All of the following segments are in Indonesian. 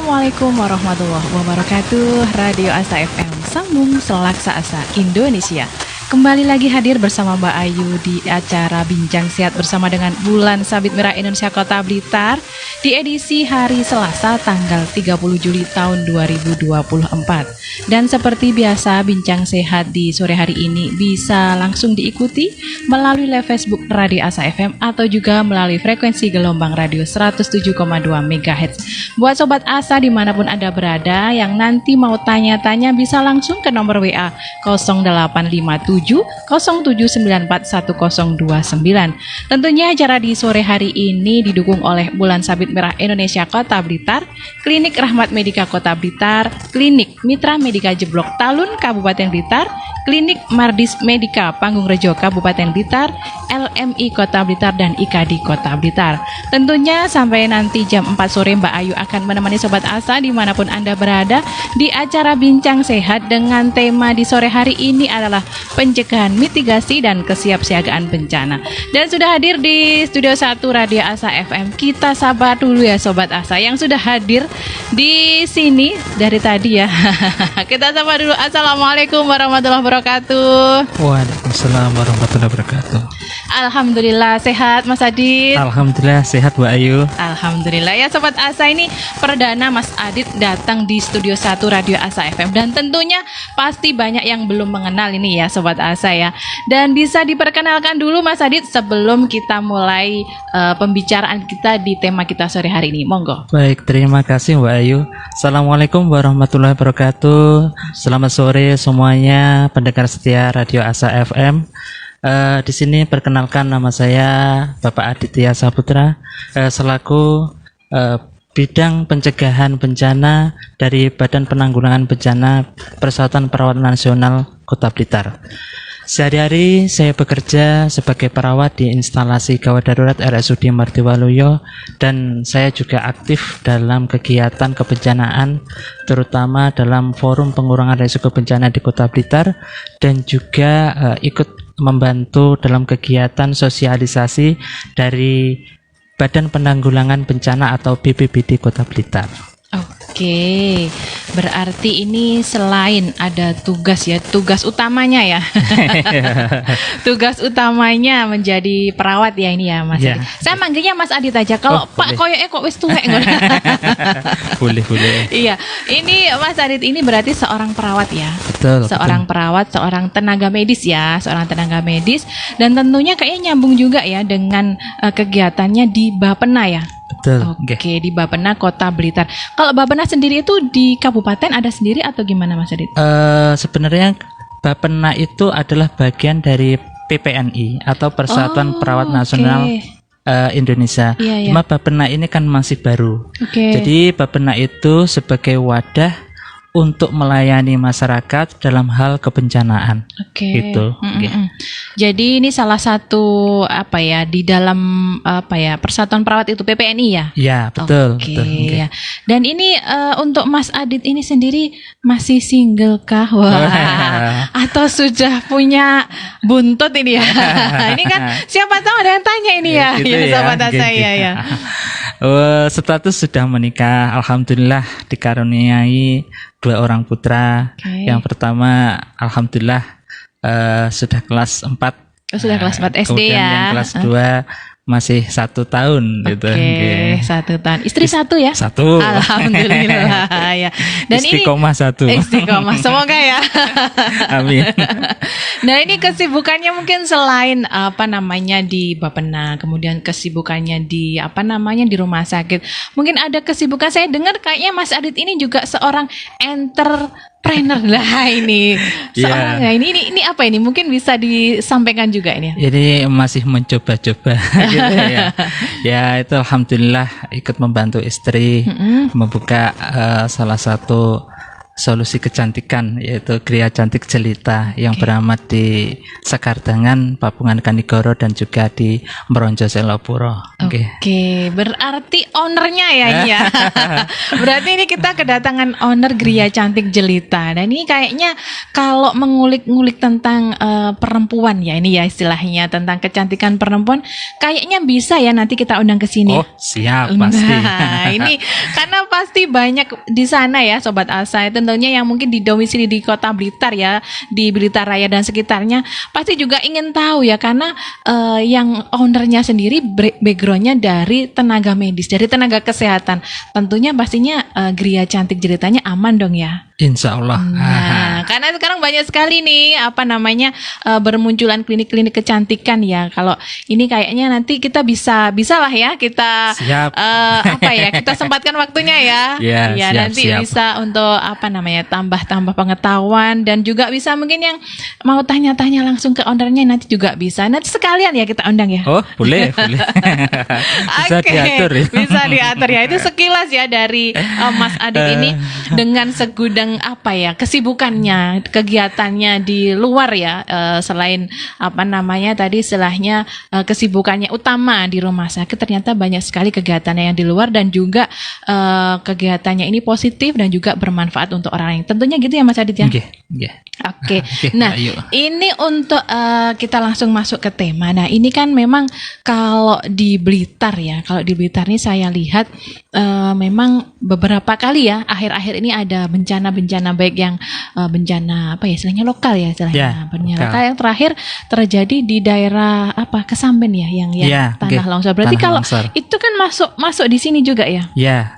Assalamualaikum warahmatullahi wabarakatuh. Radio Asa FM sambung selaksa asa Indonesia. Kembali lagi hadir bersama Mbak Ayu di acara Bincang Sehat bersama dengan Bulan Sabit Merah Indonesia Kota Blitar di edisi hari Selasa tanggal 30 Juli tahun 2024. Dan seperti biasa Bincang Sehat di sore hari ini bisa langsung diikuti melalui live Facebook Radio Asa FM atau juga melalui frekuensi gelombang radio 107,2 MHz. Buat Sobat Asa dimanapun Anda berada yang nanti mau tanya-tanya bisa langsung ke nomor WA 0857 07941029. Tentunya acara di sore hari ini didukung oleh Bulan Sabit Merah Indonesia Kota Blitar, Klinik Rahmat Medika Kota Blitar, Klinik Mitra Medika Jeblok Talun Kabupaten Blitar, Klinik Mardis Medika Panggung Rejo Kabupaten Blitar, LMI Kota Blitar dan IKADI Kota Blitar. Tentunya sampai nanti jam 4 sore Mbak Ayu akan menemani Sobat Asa dimanapun Anda berada di acara Bincang Sehat dengan tema di sore hari ini adalah pencegahan, mitigasi, dan kesiapsiagaan bencana. Dan sudah hadir di Studio 1 Radio Asa FM. Kita sabar dulu ya Sobat Asa yang sudah hadir di sini dari tadi ya. Kita sabar dulu. Assalamualaikum warahmatullahi wabarakatuh. Waalaikumsalam warahmatullahi wabarakatuh. Alhamdulillah sehat Mas Adit. Alhamdulillah sehat Bu Ayu. Alhamdulillah ya Sobat Asa, ini perdana Mas Adit datang di Studio 1 Radio Asa FM. Dan tentunya pasti banyak yang belum mengenal ini ya Sobat Asa ya. Dan bisa diperkenalkan dulu Mas Adit sebelum kita mulai pembicaraan kita di tema kita sore hari ini. Monggo. Baik, terima kasih Bu Ayu. Assalamualaikum warahmatullahi wabarakatuh. Selamat sore semuanya pendengar setia Radio Asa FM. Di sini perkenalkan nama saya Bapak Aditya Saputra selaku bidang pencegahan bencana dari Badan Penanggulangan Bencana Persatuan Perawat Nasional Kota Blitar. Sehari-hari saya bekerja sebagai perawat di instalasi gawat darurat RSUD Martiwaluyo dan saya juga aktif dalam kegiatan kebencanaan terutama dalam forum pengurangan risiko bencana di Kota Blitar dan juga ikut membantu dalam kegiatan sosialisasi dari Badan Penanggulangan Bencana atau BPBD Kota Blitar. Oke, berarti ini selain ada tugas ya, tugas utamanya ya. Tugas utamanya menjadi perawat ya ini ya Mas Adit. Saya manggilnya Mas Adit aja. Kalau Pak koyoke kok wis tuwek ngono. Boleh. Iya, ini Mas Adit ini berarti seorang perawat ya. Betul. Perawat, seorang tenaga medis ya, seorang tenaga medis dan tentunya kayaknya nyambung juga ya dengan kegiatannya di Bapena ya. Betul. Oke, di Bapena Kota Blitar. Kalau Bapena sendiri itu di kabupaten ada sendiri atau gimana Mas Adit? Sebenarnya Bapena itu adalah bagian dari PPNI atau Persatuan Perawat Nasional Indonesia. Iya. Cuma Bapena ini kan masih baru. Jadi Bapena itu sebagai wadah untuk melayani masyarakat dalam hal kebencanaan. Gitu. Jadi ini salah satu di dalam Persatuan Perawat itu PPNI ya? Ya, betul. Ya. Dan ini untuk Mas Adit ini sendiri masih single kah? Wah. Atau sudah punya buntut ini ya? Ini kan siapa tahu ada yang tanya ini ya. Sahabat saya ya. Status sudah menikah, alhamdulillah dikaruniai 2 orang putra. Yang pertama alhamdulillah sudah kelas 4. Sudah kelas 4 SD kemudian ya. Yang kelas 2 masih 1 tahun gitu. 1 tahun. Istri 1 ya? 1. Alhamdulillah ya. Dan Istiqomah 1. Istiqomah. Semoga ya. Amin. Nah, ini kesibukannya mungkin selain di Bapena, kemudian kesibukannya di di rumah sakit. Mungkin ada kesibukan, saya dengar kayaknya Mas Adit ini juga seorang entrepreneur lah ini. Seorang ini apa ini? Mungkin bisa disampaikan juga ini. Jadi masih mencoba-coba gitu ya. Ya itu alhamdulillah ikut membantu istri membuka salah satu solusi kecantikan, yaitu Gria Cantik Jelita yang Oke. beramat di Sekardangan, Papungan Kanigoro, dan juga di Meronjo Selopuro. Oke. Oke, berarti ownernya ya ini ya. Berarti ini kita kedatangan owner Gria Cantik Jelita. Dan ini kayaknya kalau mengulik-ngulik tentang perempuan ya ini ya istilahnya tentang kecantikan perempuan, kayaknya bisa ya nanti kita undang ke sini. Oh, siap pasti. Nah, ini karena pasti banyak di sana ya Sobat Asa, tentunya yang mungkin di domisili di Kota Blitar ya, di Blitar Raya dan sekitarnya, pasti juga ingin tahu ya karena yang ownernya sendiri backgroundnya dari tenaga medis, dari tenaga kesehatan. Tentunya pastinya Gria Cantik Jelitanya aman dong ya. Insya Allah. Nah, karena sekarang banyak sekali nih bermunculan klinik-klinik kecantikan ya. Kalau ini kayaknya nanti kita bisa lah ya kita Siap. kita sempatkan waktunya ya. Ya, Ya, siap, nanti siap. bisa untuk tambah pengetahuan dan juga bisa mungkin yang mau tanya-tanya langsung ke ownernya nanti juga bisa. Nanti sekalian ya kita undang ya. Oh, boleh, boleh. Bisa Oke, diatur ya. bisa diatur ya. Itu sekilas ya dari Mas Adit ini dengan segudang kesibukannya, kegiatannya di luar ya, selain tadi istilahnya kesibukannya utama di rumah sakit, ternyata banyak sekali kegiatannya yang di luar dan juga kegiatannya ini positif dan juga bermanfaat untuk orang lain. Tentunya gitu ya Mas Adit ya. Oke, oke. Oke, Oke, nah ayo. ini untuk kita langsung masuk ke tema. Nah ini kan memang kalau di Blitar ya, kalau di Blitar ini saya lihat memang beberapa kali ya akhir-akhir ini ada bencana-bencana baik yang bencana istilahnya lokal ya istilahnya, Ya, bencana lokal. lokal yang terakhir terjadi di daerah Kesamben ya yang Ya, tanah oke. longsor. Berarti Tanah kalau longsor. itu kan masuk di sini juga ya? Ya,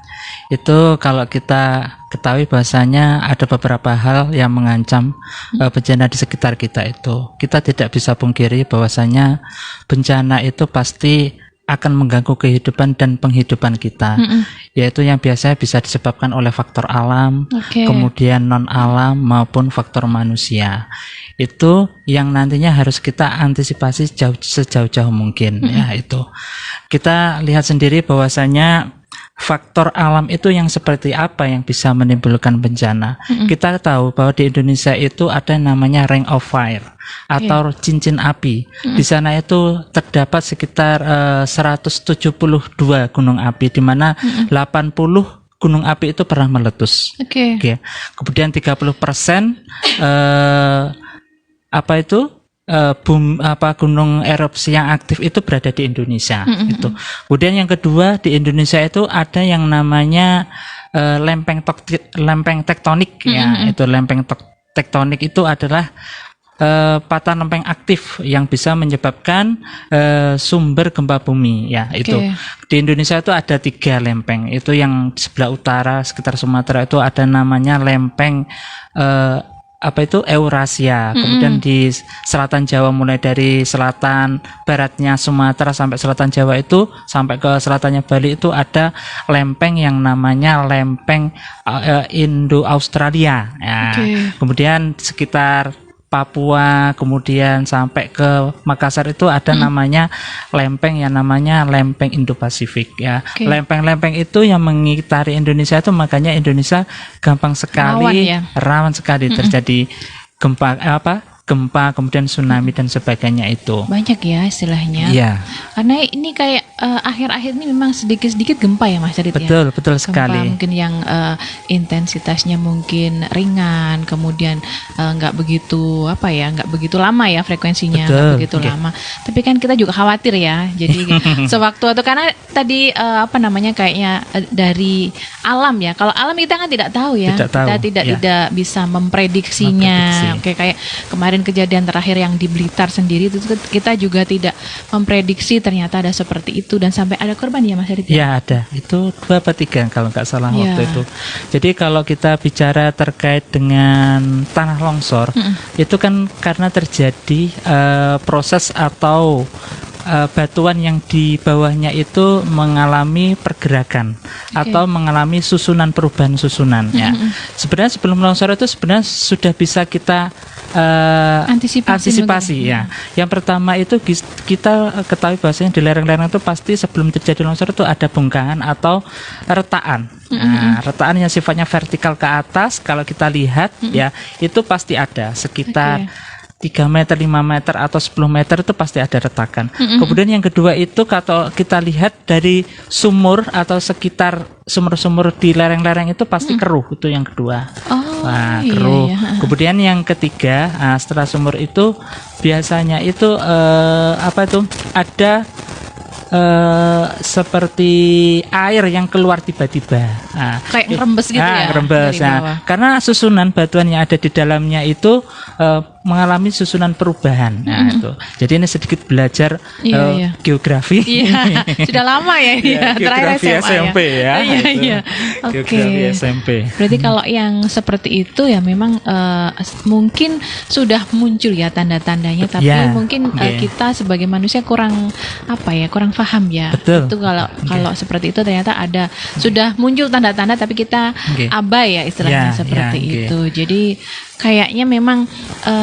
itu kalau kita ketahui bahasanya ada beberapa hal yang mengancam bencana di sekitar kita itu. Kita tidak bisa pungkiri bahwasanya bencana itu pasti akan mengganggu kehidupan dan penghidupan kita, yaitu yang biasanya bisa disebabkan oleh faktor alam, Oke. kemudian non alam maupun faktor manusia. Itu yang nantinya harus kita antisipasi sejauh-jauh mungkin ya itu. Kita lihat sendiri bahwasanya faktor alam itu yang seperti apa yang bisa menimbulkan bencana. Kita tahu bahwa di Indonesia itu ada yang namanya ring of fire atau cincin api. Di sana itu terdapat sekitar 172 gunung api, di mana 80 gunung api itu pernah meletus. Oke. Oke. Kemudian 30% gunung erupsi yang aktif itu berada di Indonesia itu. Kemudian yang kedua di Indonesia itu ada yang namanya lempeng tektonik ya. Itu lempeng tektonik itu adalah patahan lempeng aktif yang bisa menyebabkan sumber gempa bumi ya itu. Di Indonesia itu ada 3 lempeng. Itu yang di sebelah utara sekitar Sumatera itu ada namanya lempeng Eurasia. Kemudian di selatan Jawa, mulai dari selatan baratnya Sumatera sampai selatan Jawa itu sampai ke selatannya Bali itu ada lempeng yang namanya lempeng Indo-Australia ya. Kemudian sekitar Papua, kemudian sampai ke Makassar itu ada namanya lempeng yang namanya lempeng Indo-Pasifik ya. Lempeng-lempeng itu yang mengitari Indonesia itu, makanya Indonesia gampang sekali rawan sekali terjadi gempa, kemudian tsunami dan sebagainya itu. Banyak ya istilahnya. Iya. Karena ini kayak akhir-akhir ini memang sedikit-sedikit gempa ya Mas Adit ya. Betul sekali. Gempa mungkin yang intensitasnya mungkin ringan, kemudian nggak begitu lama ya frekuensinya, nggak begitu lama. Tapi kan kita juga khawatir ya. Jadi sewaktu-waktu karena tadi kayaknya dari alam ya. Kalau alam kita kan tidak tahu ya. Kita tidak bisa memprediksinya. Oke, kayak kemarin kejadian terakhir yang di Blitar sendiri itu kita juga tidak memprediksi ternyata ada seperti itu dan sampai ada korban ya Mas Adit? Ya ada, itu 2 atau 3 kalau nggak salah waktu itu. Jadi kalau kita bicara terkait dengan tanah longsor, itu kan karena terjadi proses atau batuan yang di bawahnya itu mengalami pergerakan atau mengalami susunan, perubahan susunan ya. Sebenarnya sebelum longsor itu sebenarnya sudah bisa kita antisipasi ya. Yang pertama itu kita ketahui bahwasanya di lereng-lereng itu pasti sebelum terjadi longsor itu ada bongkahan atau retaan. Nah, retaan yang sifatnya vertikal ke atas kalau kita lihat ya itu pasti ada sekitar 3 meter, 5 meter atau 10 meter itu pasti ada retakan. Kemudian yang kedua itu kalau kita lihat dari sumur atau sekitar sumur-sumur di lereng-lereng itu pasti keruh, itu yang kedua. Nah, keruh. Kemudian yang ketiga, setelah sumur itu biasanya itu ada seperti air yang keluar tiba-tiba. Kayak ngerembes gitu ya? Ngerembes. Karena susunan batuan yang ada di dalamnya itu mengalami susunan perubahan. Nah, itu. Jadi ini sedikit belajar geografi. Iya, sudah lama ya dia. Terakhir Geografi SMP ya. Iya. Geografi SMP. Berarti kalau yang seperti itu ya memang mungkin sudah muncul ya tanda-tandanya, tapi mungkin kita sebagai manusia kurang kurang paham ya. Betul. Itu kalau seperti itu ternyata ada sudah muncul tanda-tanda tapi kita abai ya istilahnya seperti itu. Jadi kayaknya memang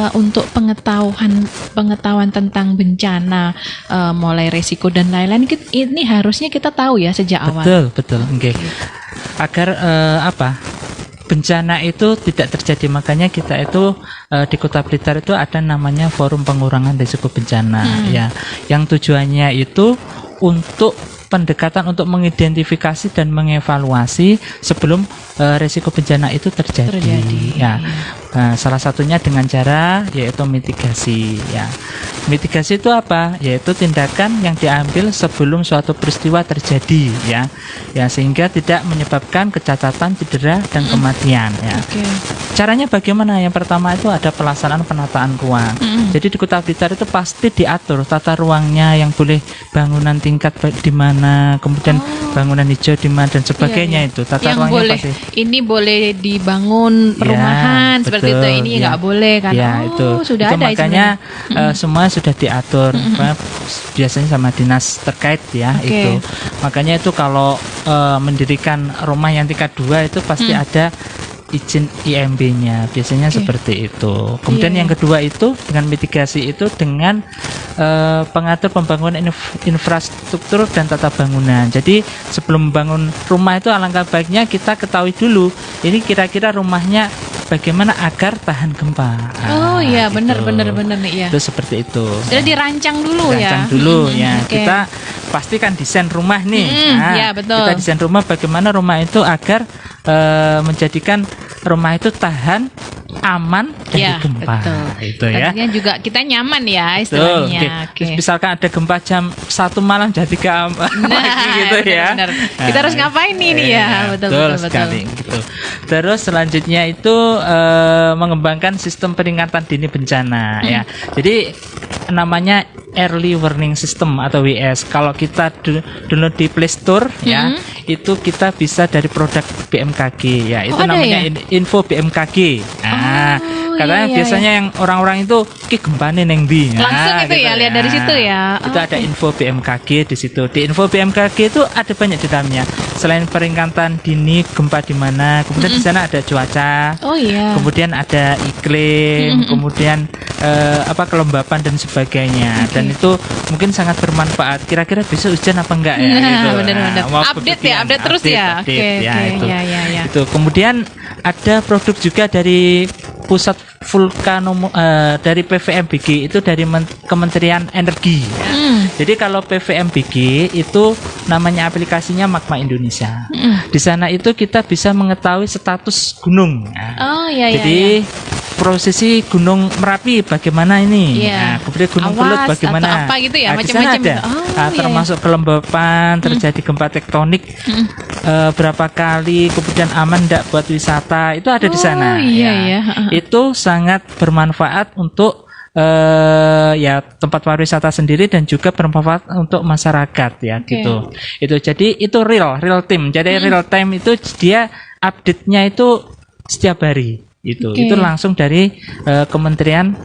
untuk pengetahuan tentang bencana, mulai resiko dan lain-lain ini harusnya kita tahu ya sejak awal. Betul. Agar bencana itu tidak terjadi, makanya kita itu di Kota Blitar itu ada namanya Forum Pengurangan Risiko Bencana ya, yang tujuannya itu untuk pendekatan untuk mengidentifikasi dan mengevaluasi sebelum risiko bencana itu terjadi. Ya. Salah satunya dengan cara yaitu mitigasi ya. Mitigasi itu apa? Yaitu tindakan yang diambil sebelum suatu peristiwa terjadi ya. Ya, sehingga tidak menyebabkan kecacatan, cedera dan kematian ya. Caranya bagaimana? Yang pertama itu ada pelaksanaan penataan ruang. Jadi di Kota Blitar itu pasti diatur tata ruangnya, yang boleh bangunan tingkat di mana, kemudian bangunan hijau di mana dan sebagainya itu. Tata yang ruangnya boleh, pasti. ini boleh dibangun perumahan seperti itu, ini nggak boleh kan? Itu sudah itu ada makanya semua sudah diatur biasanya sama dinas terkait ya itu. Makanya itu kalau mendirikan rumah yang tingkat 2 itu pasti ada izin IMB-nya, biasanya seperti itu. Kemudian yang kedua itu dengan mitigasi itu dengan pengatur pembangunan infrastruktur dan tata bangunan. Jadi sebelum bangun rumah itu alangkah baiknya kita ketahui dulu ini kira-kira rumahnya bagaimana agar tahan gempa. Benar ya. Itu seperti itu. Sudah dirancang dulu ya. Kita pastikan desain rumah nih. Betul. Kita desain rumah bagaimana rumah itu agar menjadikan rumah itu tahan, aman dari gempa. Betul. Itu ya. Tentunya juga kita nyaman ya istilahnya. Misalkan ada gempa jam 1 malam jadi gitu ya. Benar. Kita harus ngapain nih ya? Betul sekali gitu. Terus selanjutnya itu mengembangkan sistem peringatan dini bencana ya. Jadi namanya Early Warning System atau WS. Kalau kita download di Play Store ya, itu kita bisa dari produk BMKG ya. Itu namanya info BMKG. Katanya biasanya yang orang-orang itu gempane neng di. Langsung itu gitu lihat dari situ ya. Itu ada info BMKG di situ. Di info BMKG itu ada banyak di dalamnya. Selain peringatan dini gempa di mana, kemudian di sana ada cuaca. Kemudian ada iklim, kemudian kelembapan dan sebagainya. Dan itu mungkin sangat bermanfaat. Kira-kira besok hujan apa enggak ya gitu. Benar-benar. Update terus ya. Itu. Kemudian ada produk juga dari pusat dari PVMBG itu dari Kementerian Energi ya. Jadi kalau PVMBG itu namanya aplikasinya Magma Indonesia. Di sana itu kita bisa mengetahui status gunung. Jadi prosesi Gunung Merapi bagaimana ini? Kemudian Gunung Kelut bagaimana? Apa gitu ya, di sana ada. Termasuk kelembapan, terjadi gempa tektonik berapa kali, kemudian aman enggak buat wisata, itu ada di sana. Itu sangat bermanfaat untuk tempat pariwisata sendiri dan juga bermanfaat untuk masyarakat ya gitu. Itu jadi itu real time. Jadi real time itu dia update-nya itu setiap hari. Itu Oke. itu langsung dari Kementerian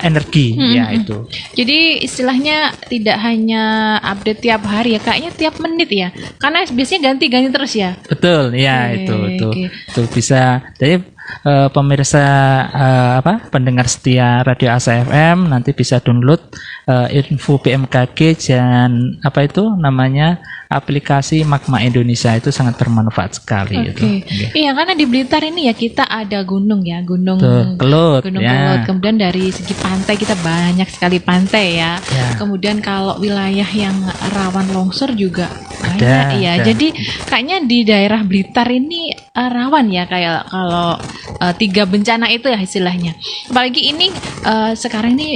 Energi ya itu. Jadi istilahnya tidak hanya update tiap hari ya, kayaknya tiap menit ya. Karena biasanya ganti-ganti terus ya. Betul, ya Oke, oke. itu bisa. Jadi pemirsa pendengar setia Radio Asa FM nanti bisa download info BMKG dan namanya aplikasi Magma Indonesia, itu sangat bermanfaat sekali itu. Oke. Iya, karena di Blitar ini ya kita ada gunung ya, Gunung Kelut Gunung ya. Kelut. Kemudian dari segi pantai kita banyak sekali pantai ya. Ya. Kemudian kalau wilayah yang rawan longsor juga Ada, banyak ya. ada. Jadi kayaknya di daerah Blitar ini rawan ya, kayak kalau 3 bencana itu ya istilahnya. Apalagi ini sekarang ini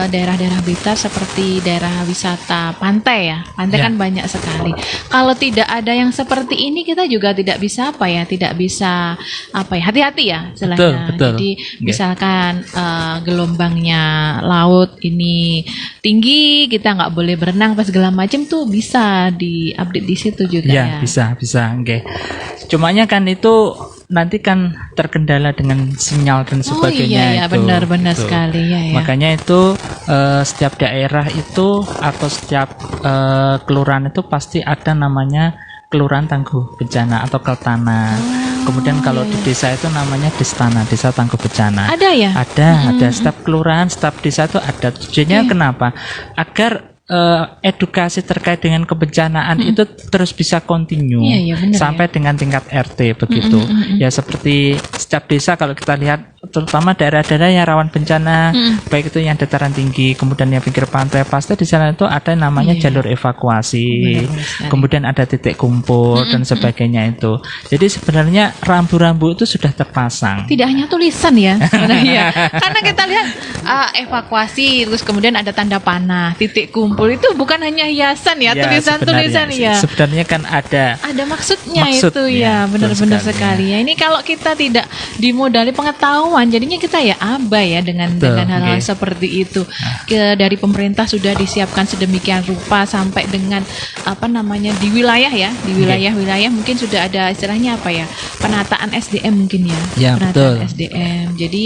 daerah-daerah Blitar seperti daerah wisata pantai ya. Pantai Ya. kan banyak sekali. Kalau tidak ada yang seperti ini kita juga tidak bisa tidak bisa hati-hati ya istilahnya. Betul. Jadi Oke. misalkan gelombangnya laut ini tinggi, kita nggak boleh berenang pas segala macam tuh bisa di-update di situ juga Ya, ya. bisa. Oke. Cumanya kan itu nanti kan terkendala dengan sinyal dan Oh sebagainya iya, itu. benar Itu. sekali ya. Makanya itu setiap daerah itu atau setiap kelurahan itu pasti ada namanya kelurahan tangguh bencana atau keltana. Kemudian kalau di desa itu namanya destana, desa tangguh bencana. Ada ya? Ada setiap kelurahan, setiap desa itu ada. Tujuannya kenapa? Agar edukasi terkait dengan kebencanaan itu terus bisa kontinu Iya, benar sampai dengan tingkat RT begitu. Ya seperti setiap desa kalau kita lihat, terutama daerah-daerah yang rawan bencana, baik itu yang dataran tinggi, kemudian yang pinggir pantai, pasti di sana itu ada namanya jalur evakuasi, Benar sekali. kemudian ada titik kumpul dan sebagainya itu. Jadi sebenarnya rambu-rambu itu sudah terpasang. Tidak hanya tulisan ya sebenarnya. Karena kita lihat evakuasi, terus kemudian ada tanda panah, titik kumpul, itu bukan hanya hiasan ya, tulisan-tulisan ya. Sebenarnya kan ada Maksudnya itu Maksudnya, ya, benar-benar betul sekali ya. Ini kalau kita tidak dimodali pengetahuan, jadinya kita ya abai ya dengan hal-hal oke. seperti itu. Dari pemerintah sudah disiapkan sedemikian rupa sampai dengan di wilayah ya, di wilayah-wilayah mungkin sudah ada istilahnya penataan SDM mungkin ya, Ya, penataan betul. SDM. Jadi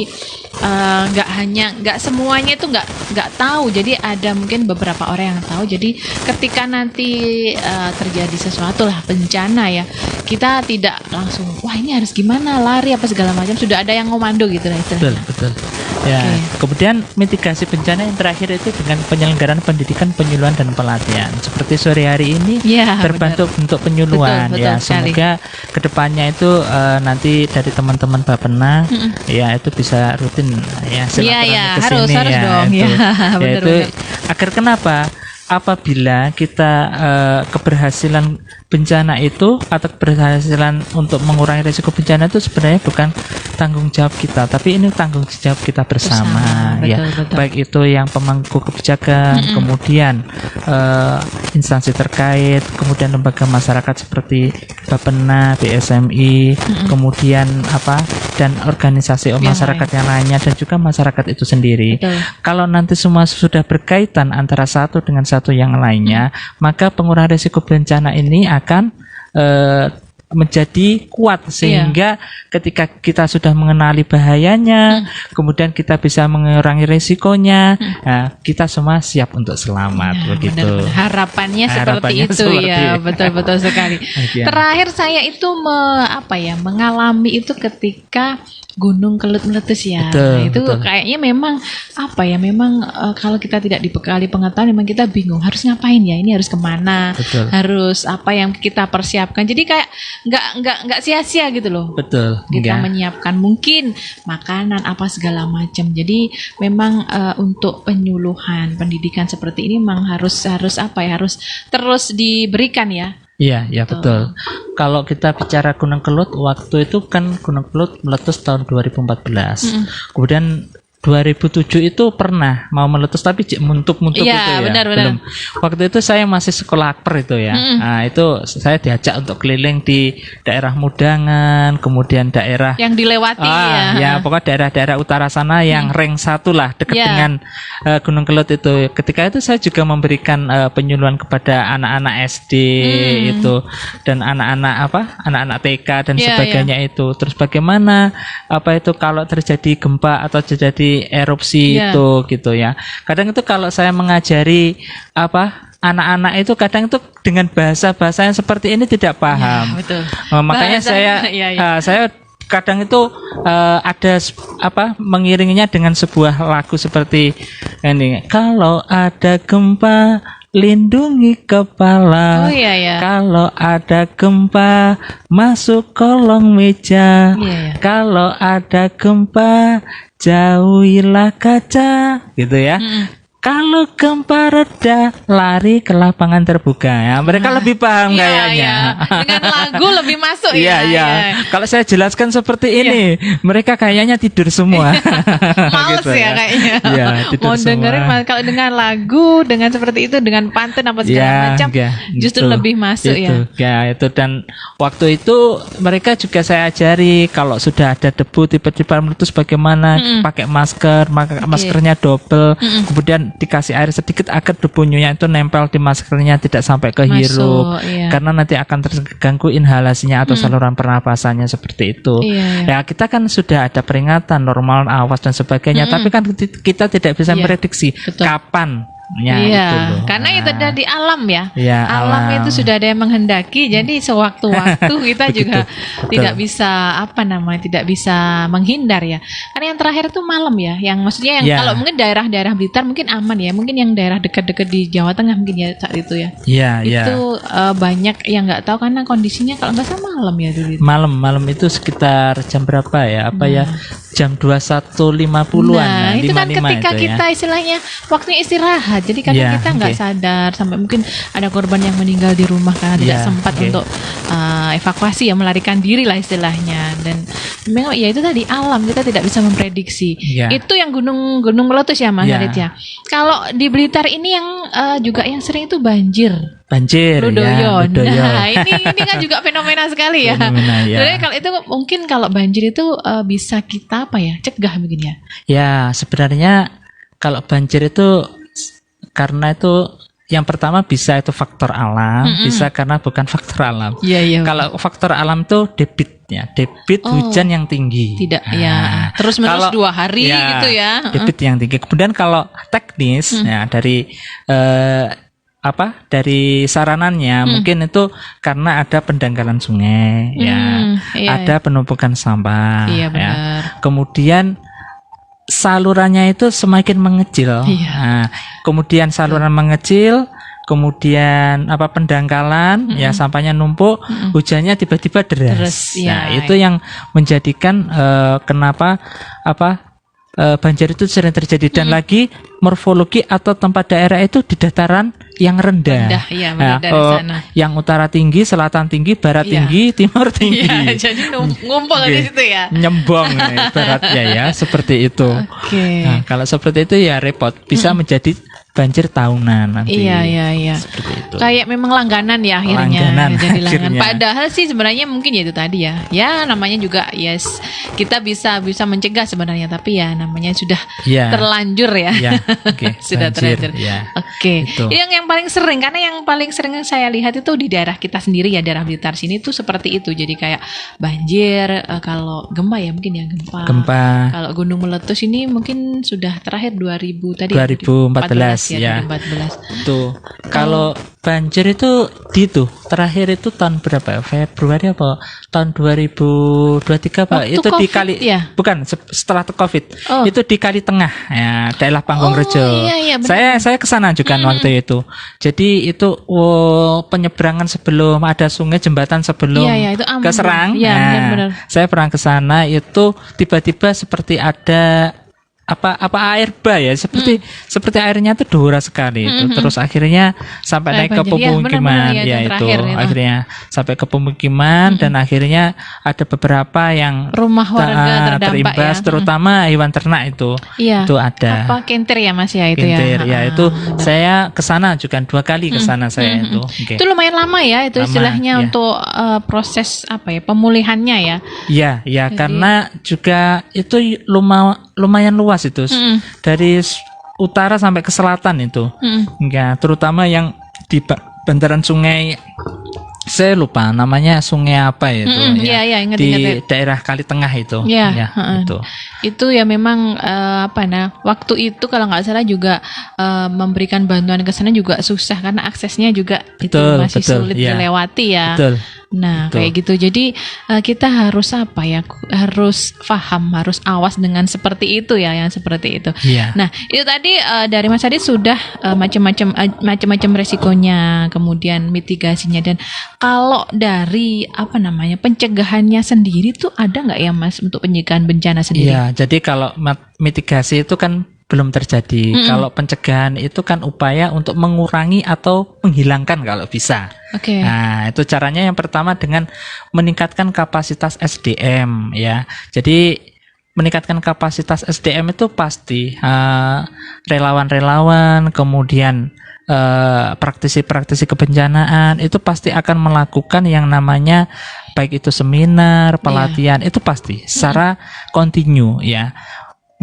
nggak semuanya itu nggak tahu. Jadi ada mungkin beberapa orang yang tahu. Jadi ketika nanti terjadi sesuatu lah bencana ya, kita tidak langsung wah ini harus gimana lari apa segala macam, sudah ada yang ngomando gitu lah istilahnya. Betul. Ya, kemudian mitigasi bencana yang terakhir itu dengan penyelenggaraan pendidikan, penyuluhan dan pelatihan. Seperti sore hari ini Ya, terbantu bentuk penyuluhan. Betul Ya, sekali. semoga kedepannya itu nanti dari teman-teman Bapena ya itu bisa rutin ya silaturahmi Iya, ke harus sini dong. itu. Ya, Ya, itu benar-benar. agar kenapa? Apabila kita keberhasilan bencana itu atau keberhasilan untuk mengurangi risiko bencana itu sebenarnya bukan tanggung jawab kita, tapi ini tanggung jawab kita bersama, ya. betul. Baik itu yang pemangku kebijakan, kemudian instansi terkait, kemudian lembaga masyarakat seperti Bapena, BSMI, kemudian dan organisasi masyarakat yang lainnya dan juga masyarakat itu sendiri. Betul. Kalau nanti semua sudah berkaitan antara satu dengan satu yang lainnya, maka pengurangan risiko bencana ini akan menjadi kuat sehingga ketika kita sudah mengenali bahayanya, kemudian kita bisa mengurangi risikonya, kita semua siap untuk selamat begitu. Benar-benar. Harapannya Harapannya seperti itu seperti ya, itu. betul sekali. Iya. Terakhir saya itu mengalami itu ketika Gunung Kelut meletus ya. Betul, Itu betul. kayaknya memang kalau kita tidak dibekali pengetahuan memang kita bingung harus ngapain ya, ini harus kemana, Betul. harus apa yang kita persiapkan. Jadi kayak nggak sia-sia gitu loh. Betul. Kita Enggak. menyiapkan mungkin makanan apa segala macam. Jadi memang untuk penyuluhan pendidikan seperti ini memang harus terus diberikan ya. Iya, betul. Kalau kita bicara Gunung Kelut, waktu itu kan Gunung Kelut meletus tahun 2014. Kemudian 2007 itu pernah mau meletus tapi muntuk-muntuk Iya, itu ya. benar-benar. Belum. Waktu itu saya masih sekolah akper itu ya. Nah, itu saya diajak untuk keliling di daerah Mudangan, kemudian daerah Yang dilewati ya. pokoknya daerah-daerah utara sana yang rank 1 lah dekat Ya. dengan Gunung Kelut itu. Ketika itu saya juga memberikan penyuluhan kepada anak-anak SD itu dan anak-anak TK dan Ya, sebagainya itu. Terus bagaimana itu kalau terjadi gempa atau terjadi erupsi Ya. itu gitu ya. Kadang itu kalau saya mengajari anak-anak itu kadang itu dengan bahasa-bahasa yang seperti ini tidak paham. Ya, betul. Makanya Bahasanya, saya kadang itu ada mengiringinya dengan sebuah lagu seperti ini. Kalau ada gempa lindungi kepala. Oh iya ya. Kalau ada gempa masuk kolong meja. Iya, iya. Kalau ada gempa jauhilah kaca, gitu ya. Kalau gempa reda, lari ke lapangan terbuka. Ya, mereka lebih paham Iya, kayaknya. iya. Dengan lagu lebih masuk Iya, iya. Kalau saya jelaskan seperti ini, mereka kayaknya tidur semua. Males Gitu ya kayaknya. Iya, tidur Mau semua. dengerin kalau dengan lagu, dengan seperti itu, dengan pantun apa segala Ya, macam, ya, justru itu, lebih masuk itu, ya. itu dan waktu itu mereka juga saya ajari kalau sudah ada debu tiba-tiba meletus bagaimana pakai masker, maskernya double, kemudian dikasih air sedikit agar debunya itu nempel di maskernya tidak sampai kehirup iya. karena nanti akan terganggu inhalasinya atau saluran pernapasannya seperti itu. Iya. Ya kita kan sudah ada peringatan normal, awas dan sebagainya, tapi kan kita tidak bisa Iya. prediksi Betul. kapan. Ya, Iya, itu loh. karena itu ada di alam ya. Iya, alam alam. itu sudah ada yang menghendaki. Jadi sewaktu-waktu kita juga Betul. tidak bisa tidak bisa menghindar ya. Karena yang terakhir itu malam ya. Yang maksudnya yang Iya. kalau mungkin daerah-daerah Blitar mungkin aman ya. Mungkin yang daerah dekat-dekat di Jawa Tengah mungkin ya saat itu ya. Iya, iya. Itu banyak yang nggak tahu karena kondisinya kalau nggak salah malam ya dulu. Malam itu sekitar jam berapa ya? Jam 21.50-an. Nah, itu kan 55 ketika itu ya. kita istilahnya waktunya istirahat. Jadi kadang Ya, kita nggak oke. sadar sampai mungkin ada korban yang meninggal di rumah karena tidak Ya, sempat oke. untuk evakuasi ya, melarikan diri lah istilahnya. Dan memang ya itu tadi alam kita tidak bisa memprediksi. Ya. Itu yang gunung meletus ya Mas Ya. Adit ya. Kalau di Blitar ini yang juga yang sering itu banjir. Banjir Ludoyo. ya, Ludoyo. Nah, ini kan juga fenomena sekali ya. Fenomena, ya. Sebenarnya kalau itu mungkin kalau banjir itu bisa kita cegah mungkin ya. Ya, sebenarnya kalau banjir itu karena itu yang pertama bisa itu faktor alam, bisa karena bukan faktor alam. Iya, iya. Kalau faktor alam tuh debit hujan yang tinggi. Tidak Nah, ya. Terus menerus kalau- 2 hari gitu ya. Debit yang tinggi. Kemudian kalau teknis ya dari dari saranannya mungkin itu karena ada pendangkalan sungai iya, ada penumpukan sampah Iya, ya. benar. Kemudian salurannya itu semakin mengecil. Iya. Nah, kemudian saluran mengecil, kemudian pendangkalan ya sampahnya numpuk, hujannya tiba-tiba deras. Deras, Nah, iya. itu yang menjadikan kenapa banjir itu sering terjadi dan lagi morfologi atau tempat daerah itu di dataran yang rendah. Rendah, iya, benar, dari sana. Yang utara tinggi, selatan tinggi, barat Iya. tinggi, timur tinggi. Iya, jadi ngumpul di Oke. situ ya. Nyembong ibaratnya ya seperti itu. Oke. Nah, kalau seperti itu ya repot, bisa menjadi banjir tahunan nanti. Iya, iya, iya. Seperti itu. Kayak memang langganan ya akhirnya. Langganan Jadi langganan. akhirnya. Padahal sih sebenarnya mungkin ya itu tadi ya. Ya namanya juga kita bisa mencegah sebenarnya, tapi ya namanya sudah Iya. terlanjur ya. Ya, oke. Sudah banjir, terlanjur. ya. Oke. Itu. Yang paling sering karena yang paling sering saya lihat itu di daerah kita sendiri ya, daerah Blitar sini tuh seperti itu. Jadi kayak banjir, kalau gempa ya mungkin ya gempa. Gempa. Kalau gunung meletus ini mungkin sudah terakhir 2000 tadi 2014 ya. 2014. Tuh, kalau banjir itu terakhir itu tahun berapa? Februari apa? Tahun 2023 Pak. Waktu Itu di COVID kali ya? bukan setelah Covid. Oh. Itu di Kali Tengah ya, daerah Panggung-Rejo. iya, benar. Saya kesana juga waktu itu. Jadi itu penyeberangan sebelum ada sungai, jembatan sebelum Iya, iya, itu aman. ke Serang. Iya, Nah, benar-benar. saya pernah ke sana, itu tiba-tiba seperti ada apa air bah ya, seperti airnya itu deras sekali itu. Terus akhirnya sampai Air naik ke banjir. Ya, pemukiman benar-benar, ya, ya yang itu. terakhir itu. Akhirnya sampai ke pemukiman dan akhirnya ada beberapa yang Rumah warga terdampak terimbas, ya. terutama hewan ternak itu. Iya. Itu ada. Apa kintir ya Mas ya itu Kintir, ya itu benar. saya ke sana juga 2 kali ke sana saya itu. Oke. Itu lumayan lama ya itu Lama, istilahnya ya. untuk proses apa ya pemulihannya ya. Iya, ya Jadi- karena juga itu lumayan luas itu. Dari utara sampai ke selatan itu. Ya, terutama yang di bantaran sungai, saya lupa namanya sungai apa itu Iya, ingat, di ingat. daerah Kali Tengah itu. Iya, Ya, itu. Itu ya memang waktu itu kalau nggak salah juga memberikan bantuan ke sana juga susah karena aksesnya juga itu Betul, masih betul, sulit iya. dilewati ya. Betul. Nah, Betul. kayak gitu. Jadi kita harus apa ya? Harus paham, harus awas dengan seperti itu ya, yang seperti itu. Iya. Nah, itu tadi dari Mas Adit sudah macam-macam resikonya, kemudian mitigasinya, dan kalau dari pencegahannya sendiri tuh ada nggak ya Mas untuk pencegahan bencana sendiri? Iya, jadi kalau mitigasi itu kan belum terjadi. Kalau pencegahan itu kan upaya untuk mengurangi atau menghilangkan kalau bisa. Oke. Nah, itu caranya yang pertama dengan meningkatkan kapasitas SDM ya. Jadi meningkatkan kapasitas SDM itu pasti relawan-relawan, kemudian praktisi-praktisi kebencanaan itu pasti akan melakukan yang namanya baik itu seminar, pelatihan, itu pasti secara kontinu ya.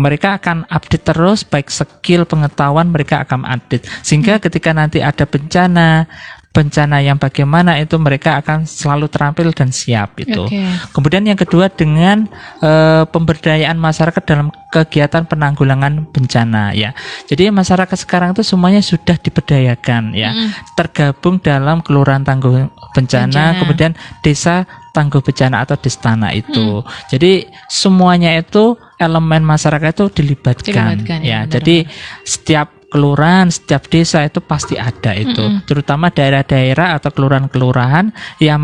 Mereka akan update terus, baik skill, pengetahuan mereka akan update. Sehingga ketika nanti ada bencana yang bagaimana itu mereka akan selalu terampil dan siap itu. Oke. Kemudian yang kedua dengan pemberdayaan masyarakat dalam kegiatan penanggulangan bencana ya. Jadi masyarakat sekarang itu semuanya sudah diberdayakan ya. Tergabung dalam kelurahan tangguh bencana, kemudian desa tangguh bencana atau destana itu. Jadi semuanya itu elemen masyarakat itu dilibatkan ya. benar. Jadi setiap kelurahan, setiap desa itu pasti ada itu. Terutama daerah-daerah atau kelurahan-kelurahan yang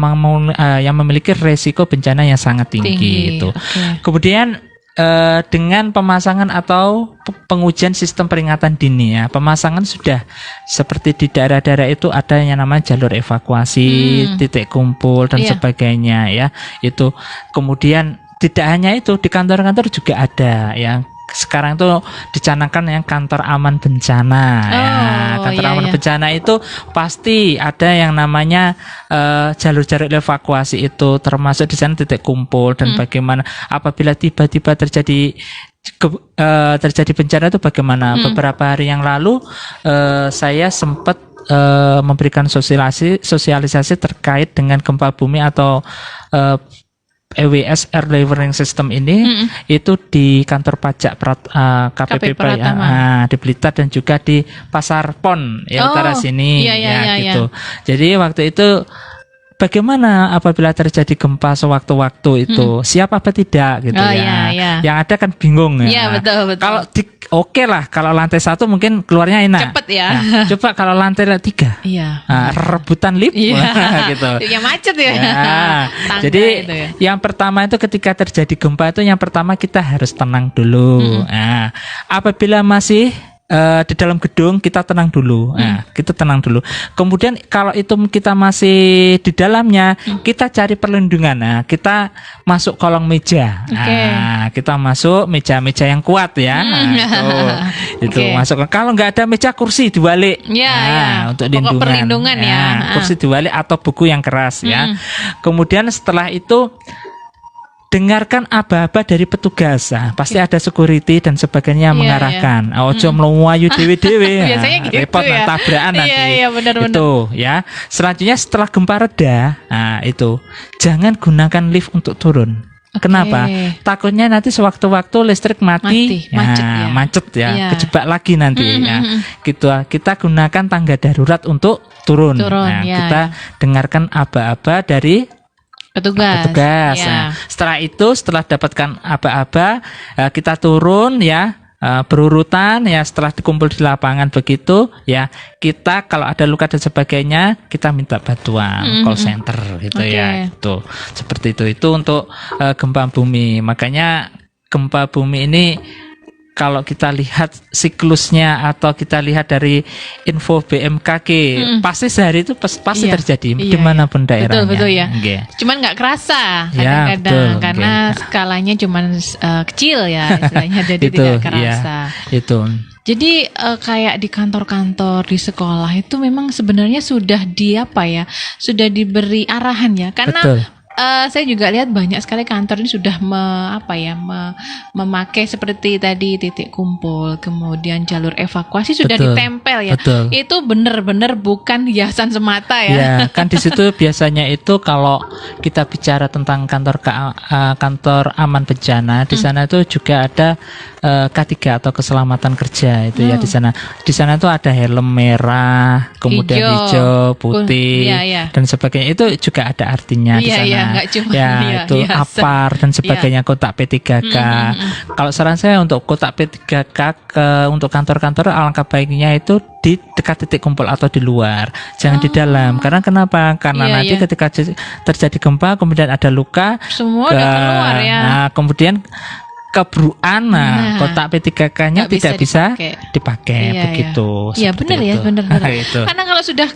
memiliki resiko bencana yang sangat tinggi itu. Oke. Kemudian dengan pemasangan atau pengujian sistem peringatan dini ya. Pemasangan sudah seperti di daerah-daerah itu ada yang namanya jalur evakuasi, titik kumpul dan Iya. sebagainya ya. Itu kemudian tidak hanya itu, di kantor-kantor juga ada yang sekarang tuh dicanangkan yang kantor aman bencana ya. Kantor iya, aman iya. bencana itu pasti ada yang namanya jalur-jalur evakuasi itu, termasuk di sana titik kumpul dan bagaimana apabila tiba-tiba terjadi bencana itu bagaimana. Beberapa hari yang lalu saya sempat memberikan sosialisasi terkait dengan gempa bumi atau EWS Early Warning System ini itu di kantor pajak KPP Pratama. di Blitar dan juga di Pasar Pon ya utara sini iya, ya iya, gitu. Jadi waktu itu bagaimana apabila terjadi gempa sewaktu-waktu itu siap apa tidak gitu Oh, ya. iya, iya. Yang ada kan bingung ya. Iya, betul. Kalau oke lah kalau lantai 1 mungkin keluarnya enak. Cepet ya. Nah, coba kalau lantai 3 Iya. rebutan lift Iya. gitu. Yang macet ya. Ya, Tangga jadi itu ya. yang pertama itu ketika terjadi gempa itu yang pertama kita harus tenang dulu. Nah, apabila masih di dalam gedung kita tenang dulu. Nah, kita tenang dulu. Kemudian kalau itu kita masih di dalamnya, kita cari perlindungan. Nah, kita masuk kolong meja. Oke. Nah, kita masuk meja-meja yang kuat ya. Nah, itu Oke. masuk. Kalau nggak ada meja, kursi dibalik. Iya, Nah, iya. untuk Pokok lindungan. perlindungan ya. Kursi dibalik atau buku yang keras ya. Kemudian setelah itu dengarkan aba-aba dari petugas. Nah, pasti ada security dan sebagainya yang Iya, mengarahkan. Ojo melayu dewe-dewe. Biasanya Nah, gitu repot ya. tabrakan nanti. Iya, benar-benar. Itu ya. Selanjutnya setelah gempa reda, nah itu jangan gunakan lift untuk turun. Kenapa? Takutnya nanti sewaktu-waktu listrik mati, macet ya, Iya. kejebak lagi nanti ya. Gitu. Kita gunakan tangga darurat untuk turun. Nah, ya. kita dengarkan aba-aba dari petugas. Ya. Nah, setelah itu, setelah dapatkan aba-aba, kita turun ya, berurutan ya. Setelah dikumpul di lapangan begitu ya, kita kalau ada luka dan sebagainya, kita minta bantuan call center gitu ya. Gitu. Seperti itu untuk gempa bumi. Makanya gempa bumi ini kalau kita lihat siklusnya atau kita lihat dari info BMKG, pasti sehari itu pasti Iya. terjadi Iya, dimanapun daerahnya. Betul ya. Nggih. Cuman nggak kerasa Ya, kadang-kadang betul, karena nggih. skalanya cuman kecil ya istilahnya, jadi Itu, tidak iya. kerasa. Itu. Jadi kayak di kantor-kantor, di sekolah itu memang sebenarnya sudah sudah diberi arahan ya, karena Betul. saya juga lihat banyak sekali kantor ini sudah memakai seperti tadi titik kumpul, kemudian jalur evakuasi sudah Betul. ditempel ya. Betul. Itu benar-benar bukan hiasan semata ya. Ya, kan di situ biasanya itu kalau kita bicara tentang kantor aman bencana, di sana itu juga ada K3 atau keselamatan kerja itu ya di sana. Di sana tuh ada helm merah, kemudian hijau, putih Iya, iya. dan sebagainya. Itu juga ada artinya di Iya, sana. iya, nggak cuma ya, iya, itu hiasan. APAR dan sebagainya, kotak P3K. Kalau saran saya untuk kotak P3K untuk kantor-kantor alangkah baiknya itu di dekat titik kumpul atau di luar, jangan di dalam. Karena kenapa? Karena Iya, nanti iya. ketika terjadi gempa kemudian ada luka, Semua udah keluar ya. nah, kemudian kebruan, kotak P3K-nya Nggak bisa tidak bisa Iya, dipakai, iya. begitu. Iya seperti benar ya, itu. benar. Itu. Karena kalau sudah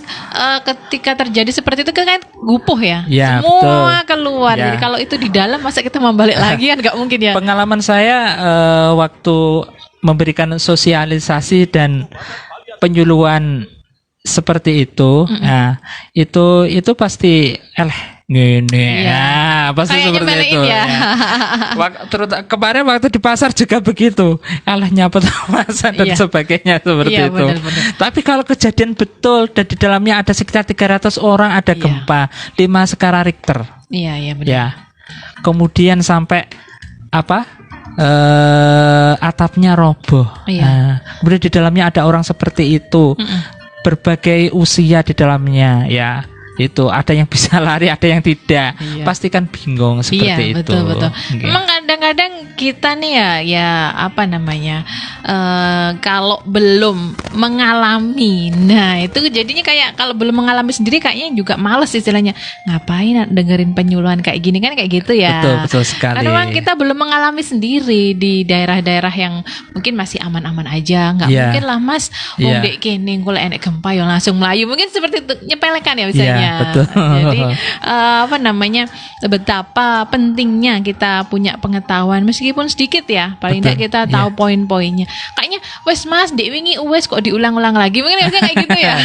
ketika terjadi seperti itu kan gupuh ya, Ya, semua betul. keluar. Ya. Jadi kalau itu di dalam masa kita membalik lagi kan nggak mungkin ya. Pengalaman saya waktu memberikan sosialisasi dan penyuluhan seperti itu, nah itu pasti gini, Iya. pasti Kayaknya seperti belain itu. ya. Kemarin waktu di pasar juga begitu, nyapa Thomasan dan Iya. sebagainya seperti Iya, itu. benar-benar. Tapi kalau kejadian betul dan di dalamnya ada sekitar 300 orang, ada Iya. gempa 5 skala Richter. Iya iya benar. Ya. Kemudian sampai atapnya roboh. Iya. Nah, kemudian di dalamnya ada orang seperti itu. Berbagai usia di dalamnya, ya. Itu ada yang bisa lari, ada yang tidak. Iya. Pasti kan bingung seperti Iya itu. betul. Oke. Memang kadang-kadang kita nih ya apa namanya, kalau belum mengalami, nah itu jadinya kayak kalau belum mengalami sendiri kayaknya juga males istilahnya. Ngapain dengerin penyuluhan kayak gini kan kayak gitu ya. Betul sekali. Karena memang kita belum mengalami sendiri di daerah-daerah yang mungkin masih aman-aman aja. Nggak Iya. mungkin lah mas, Iya. dek kene kalau enek gempa yang langsung melayu. Mungkin seperti itu nyepelekan ya misalnya. Iya, betul. Jadi apa namanya, betapa pentingnya kita punya pengetahuan meskipun sedikit ya. Paling Betul, tidak kita tahu poin-poinnya. Kayaknya wes mas, dek wingi wes kok diulang-ulang lagi. Mungkin biasanya kayak gitu ya.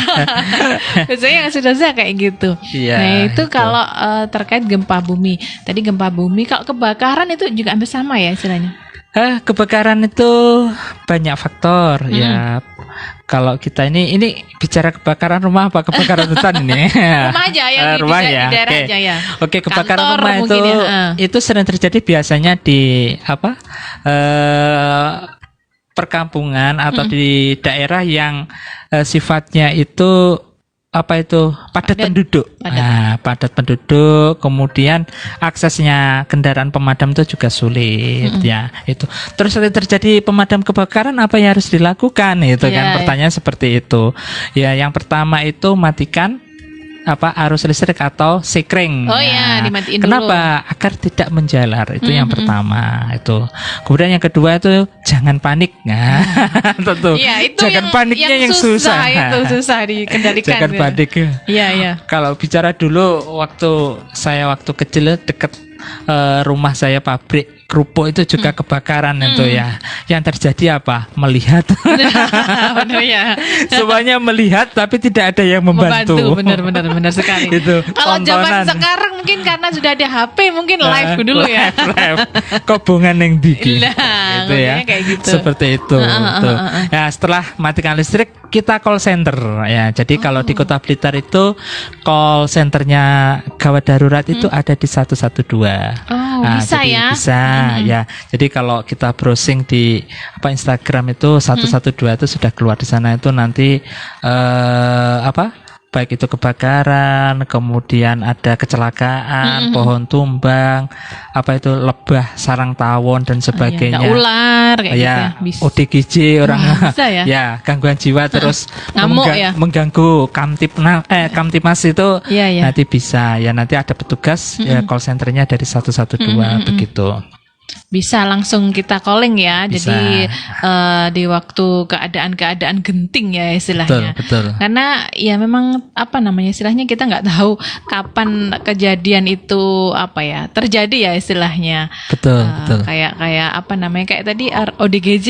Biasanya yang sudah kayak gitu. Iya, Nah itu itu. kalau terkait gempa bumi. Tadi gempa bumi, kalau kebakaran itu juga hampir sama ya istilahnya. Kebakaran itu banyak faktor ya. Kalau kita ini bicara kebakaran rumah apa kebakaran hutan ini? Rumah aja yang di rumah di ya. daerah Oke. aja ya. Oke, kebakaran Kantor rumah itu mungkin ya, itu sering terjadi biasanya di perkampungan atau di daerah yang sifatnya itu padat penduduk. Padat. Nah, padat penduduk, kemudian aksesnya kendaraan pemadam itu juga sulit ya. Itu. Terus terjadi pemadam kebakaran, apa yang harus dilakukan? Itu Ya, kan pertanyaan seperti itu. Ya, yang pertama itu matikan arus listrik atau sekring. Oh iya, dimatiin kenapa? Agar tidak menjalar. Itu yang pertama itu. Kemudian yang kedua itu jangan panik. Nah, tentu. Iya, itu jangan paniknya yang susah. Itu susah dikendalikan. Jangan ya. panik. Iya, iya. Kalau bicara dulu waktu kecil dekat rumah saya pabrik kerupuk itu juga kebakaran itu ya. Yang terjadi apa? Melihat. Benar ya. Semuanya melihat tapi tidak ada yang membantu. Benar sekali. Itu, Kalau zaman tontonan. sekarang mungkin karena sudah ada HP mungkin live dulu ya. Live. Kobongan yang dikit. Nah, Itu ya. makanya kayak gitu. Seperti itu. Tuh. Ya, setelah matikan listrik kita call center ya. Jadi kalau di Kota Blitar itu call centernya gawat darurat itu ada di 112. Oh, bisa jadi ya? Bisa ya. Jadi kalau kita browsing di Instagram itu 112 itu sudah keluar di sana itu nanti baik itu kebakaran, kemudian ada kecelakaan, pohon tumbang, lebah, sarang tawon dan sebagainya. Ada ular kayak gitu ya. Ya, Bisa. ODGJ orang bisa ya? ya gangguan jiwa terus Ngamuk ya? mengganggu Kamtipmas itu Iya, iya. nanti bisa ya, nanti ada petugas ya call centernya dari 112 begitu. bisa langsung kita calling ya. Bisa. Jadi di waktu keadaan-keadaan genting ya istilahnya. Betul. Karena ya memang apa namanya istilahnya kita nggak tahu kapan kejadian itu apa ya terjadi ya istilahnya. Betul. Kayak apa namanya kayak tadi ODGJ.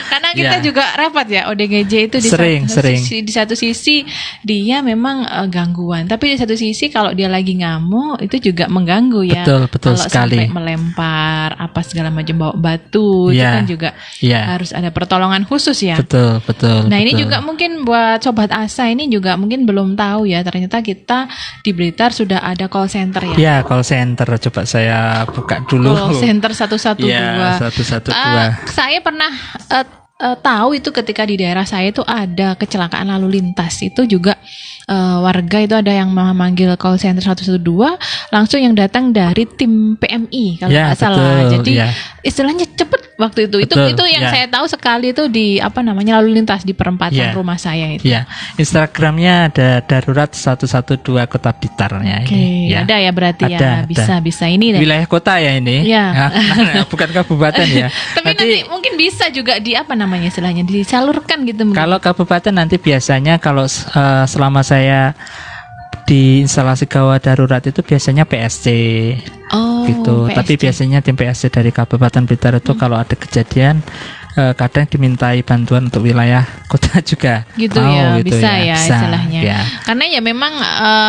Karena kita Ya. juga repot ya ODGJ itu Sering. di satu sisi dia memang gangguan, tapi di satu sisi kalau dia lagi ngamuk itu juga mengganggu ya. Betul Kalau sekali. sampai melempar apa segala macam bawa batu itu Ya. kan juga Ya. harus ada pertolongan khusus ya. Betul. Nah ini betul. juga mungkin buat Sobat Asa ini juga mungkin belum tahu ya, ternyata kita di Blitar sudah ada call center ya. Ya, call center coba saya buka dulu. Call center 112. Ya, 112. Saya pernah tahu itu ketika di daerah saya itu ada kecelakaan lalu lintas, itu juga warga itu ada yang memanggil call center 112, langsung yang datang dari tim PMI kalau Ya, nggak salah. betul, Jadi ya. istilahnya cepet waktu itu. Betul, Itu yang ya. saya tahu sekali itu di apa namanya lalu lintas di perempatan Ya. rumah saya itu. Ya, Instagramnya ada darurat 112 Kota Blitarnya Oke, ini. Ya. ada ya berarti ya. Ada. Bisa ini deh. Wilayah kota ya ini. Ya. Bukan kabupaten ya. Tapi nanti mungkin bisa juga di apa namanya istilahnya disalurkan gitu mungkin. Kalau kabupaten nanti biasanya kalau selama saya di instalasi gawat darurat itu biasanya PSC gitu. PSC. Tapi biasanya tim PSC dari Kabupaten Blitar itu kalau ada kejadian kadang dimintai bantuan untuk wilayah kota juga. gitu Mau ya gitu bisa ya Bisa, istilahnya ya. karena ya memang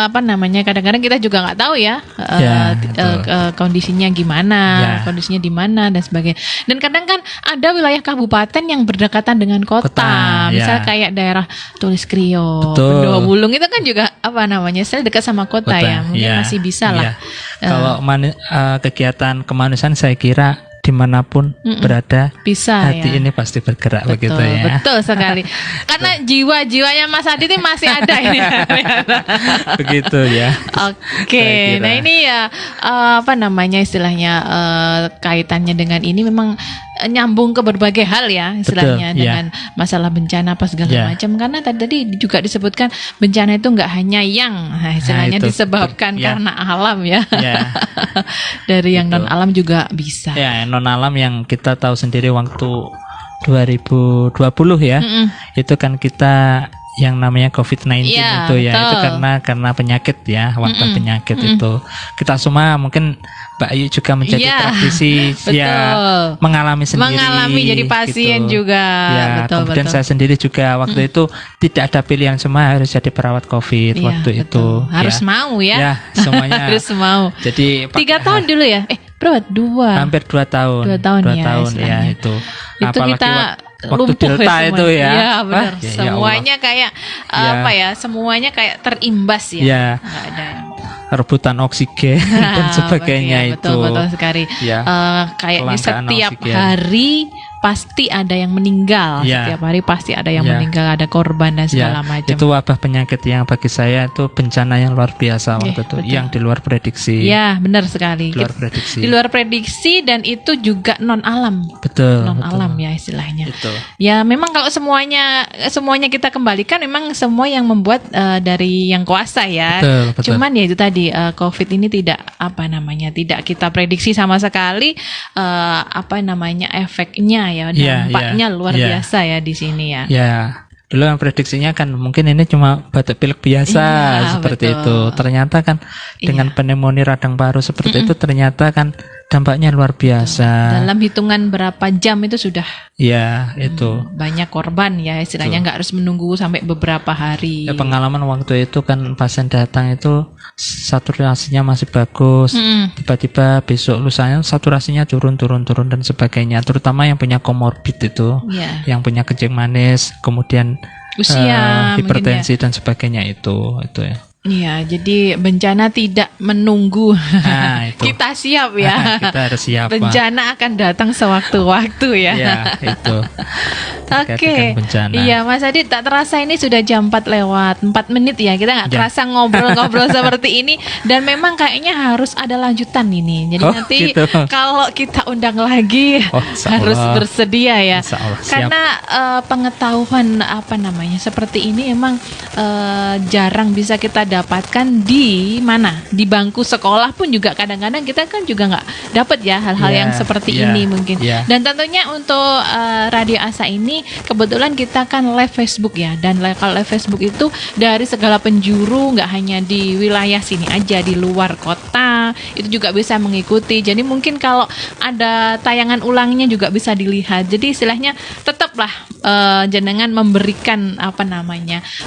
apa namanya kadang-kadang kita juga nggak tahu ya, Ya, betul. kondisinya gimana Ya. kondisinya di mana dan sebagainya, dan kadang kan ada wilayah kabupaten yang berdekatan dengan kota, Kota, misal ya. kayak daerah Tulis Krio, Betul. Pendoa Bulung itu kan juga apa namanya saya dekat sama kota, ya mungkin ya, masih bisa lah. ya. Kalau kegiatan kemanusiaan saya kira dimanapun berada Bisa hati ya. ini pasti bergerak begitu ya. Betul sekali. Karena jiwa-jiwanya Mas Adi ini masih ada ini. Begitu ya. Oke, Saya kira. nah ini ya apa namanya istilahnya kaitannya dengan ini memang nyambung ke berbagai hal ya istilahnya Betul, dengan masalah bencana apa segala Ya. macam, karena tadi juga disebutkan bencana itu nggak hanya yang istilahnya itu, disebabkan ya. karena alam ya. Ya. Dari yang Betul. non alam juga bisa. Ya, non alam yang kita tahu sendiri waktu 2020 ya. Itu kan kita yang namanya COVID-19 Iya, itu ya, itu betul. karena penyakit ya, wabah penyakit itu. Kita semua mungkin Mbak Ayu juga menjadi Iya, praktisi ya, betul. mengalami sendiri. Mengalami jadi pasien gitu. juga. Ya, betul, kemudian betul. saya sendiri juga waktu itu tidak ada pilihan, semua harus jadi perawat COVID Iya, waktu betul. itu. Harus ya. mau ya. Ya, semuanya. Harus mau. Jadi 3 tahun dulu ya? Berapa? 2. hampir 2 tahun. 2 tahun Dua ya, tahun ya istilahnya. itu. Itu Apalagi kita waktu lumpuh Delta ya itu ya. Iya benar. Wah, ya Semuanya kayak Ya. apa ya? Semuanya kayak terimbas ya. Ya. Nggak ada yang Rebutan oksigen dan sebagainya iya, itu. betul betul sekali. Ya. Kayaknya Kelangkaan setiap oksigen. hari pasti ada yang meninggal. Ya. Setiap hari pasti ada yang Ya. meninggal, ada korban dan Ya, segala macam. itu wabah penyakit yang bagi saya itu bencana yang luar biasa waktu itu, betul. yang di luar prediksi. Ya, benar sekali. Di luar prediksi. Di luar prediksi, dan itu juga non alam. Betul. Non betul. alam ya istilahnya. Itu. Ya memang kalau semuanya kita kembalikan, memang semua yang membuat dari yang kuasa ya. Betul, betul. Cuman ya itu tadi COVID ini tidak tidak kita prediksi sama sekali efeknya ya, Iya, dampaknya iya, luar iya. biasa ya di sini ya. Ya, dulu yang prediksinya kan mungkin ini cuma batuk pilek biasa Iya, seperti betul. itu. Ternyata kan dengan pneumonia radang paru seperti itu ternyata kan dampaknya luar biasa. Dalam hitungan berapa jam itu sudah Ya, itu. banyak korban ya istilahnya, nggak harus menunggu sampai beberapa hari. Ya, pengalaman waktu itu kan pasien datang itu saturasinya masih bagus, tiba-tiba besok lusanya saturasinya turun dan sebagainya, terutama yang punya komorbid itu, Iya. yang punya kencing manis, kemudian Usia mungkin hipertensi dan sebagainya itu ya. Iya, jadi bencana tidak menunggu. Nah, itu. Kita siap ya. Kita harus siap, Pak. Bencana akan datang sewaktu-waktu ya. Ya, itu. Terkait Oke. dengan bencana. Iya, Mas Adi, tak terasa ini sudah jam 4 lewat 4 menit ya. Kita nggak Ya. kerasa ngobrol-ngobrol seperti ini, dan memang kayaknya harus ada lanjutan ini. Jadi Oh, nanti gitu. kalau kita undang lagi Oh, insya harus Allah. bersedia ya. Insya Allah, siap. Karena pengetahuan seperti ini emang jarang bisa kita dapatkan di mana? Di bangku sekolah pun juga kadang-kadang kita kan juga nggak dapat ya hal-hal yang seperti ini mungkin. Dan tentunya untuk Radio Asa ini kebetulan kita kan live Facebook ya. Dan kalau live Facebook itu dari segala penjuru, nggak hanya di wilayah sini aja, di luar kota itu juga bisa mengikuti. Jadi mungkin kalau ada tayangan ulangnya juga bisa dilihat. Jadi istilahnya tetaplah jenengan memberikan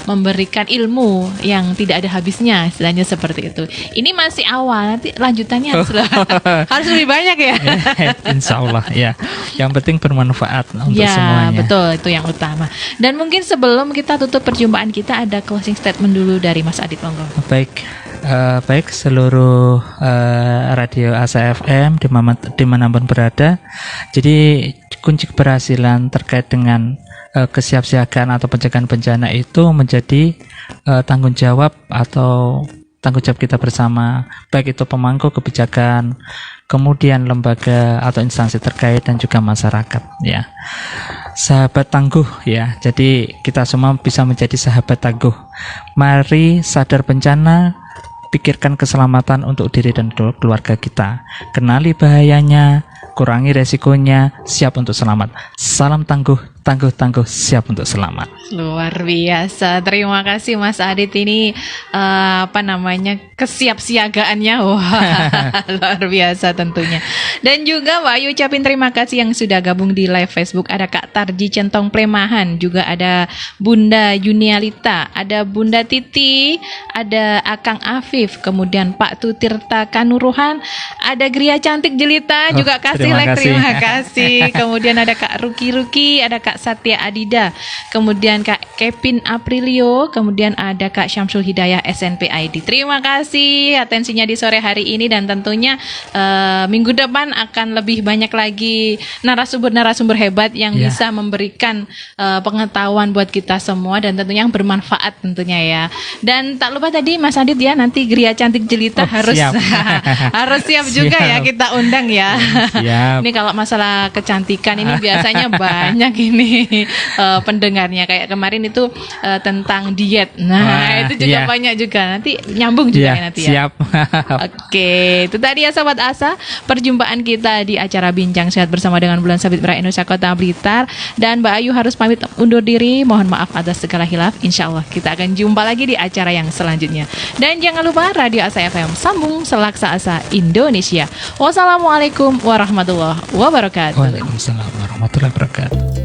memberikan ilmu yang tidak ada habisnya, istilahnya seperti itu. Ini masih awal, nanti lanjutannya harus lebih banyak ya. Insya Allah ya. Yang penting bermanfaat untuk semuanya. Ya betul, itu yang utama. Dan mungkin sebelum kita tutup perjumpaan kita, ada closing statement dulu dari Mas Adit, monggo. Baik seluruh Radio Asa FM dimanapun berada. Jadi kunci keberhasilan terkait dengan kesiapsiagaan atau pencegahan bencana itu menjadi tanggung jawab kita bersama, baik itu pemangku kebijakan, kemudian lembaga atau instansi terkait dan juga masyarakat ya. Sahabat tangguh ya. Jadi kita semua bisa menjadi sahabat tangguh. Mari sadar bencana, pikirkan keselamatan untuk diri dan keluarga kita. Kenali bahayanya, kurangi resikonya, siap untuk selamat. Salam tangguh, tangguh, siap untuk selamat. Luar biasa. Terima kasih Mas Adit, ini kesiapsiagaannya luar biasa tentunya. Dan juga Mbak Ayu ucapin terima kasih yang sudah gabung di live Facebook. Ada Kak Tarji Centong Plemahan, juga ada Bunda Yunialita, ada Bunda Titi, ada Akang Afif, kemudian Pak Tutirta Kanuruhan, ada Gria Cantik Jelita, juga kasih like, terima kasih. Kemudian ada Kak Ruki, ada Kak Satya Adida, kemudian Kak Kevin Aprilio, kemudian ada Kak Syamsul Hidayah SNP ID. Terima kasih atensinya di sore hari ini, dan tentunya minggu depan akan lebih banyak lagi narasumber hebat yang bisa memberikan pengetahuan buat kita semua, dan tentunya yang bermanfaat tentunya ya. Dan tak lupa tadi Mas Adit ya, nanti Gria Cantik Jelita harus siap juga ya, kita undang ya. Ini kalau masalah kecantikan ini biasanya banyak ini pendengarnya, kayak kemarin itu tentang diet. Nah, itu juga banyak juga. Nanti nyambung juga ya nanti ya. Siap. Oke, itu tadi ya Sobat Asa, perjumpaan kita di acara Bincang Sehat bersama dengan Bulan Sabit Merah Indonesia Kota Blitar. Dan Mbak Ayu harus pamit undur diri. Mohon maaf atas segala hilaf. Insya Allah kita akan jumpa lagi di acara yang selanjutnya. Dan jangan lupa Radio Asa FM, sambung Selaksa Asa Indonesia. Wassalamualaikum warahmatullahi wabarakatuh. Waalaikumsalam warahmatullahi wabarakatuh.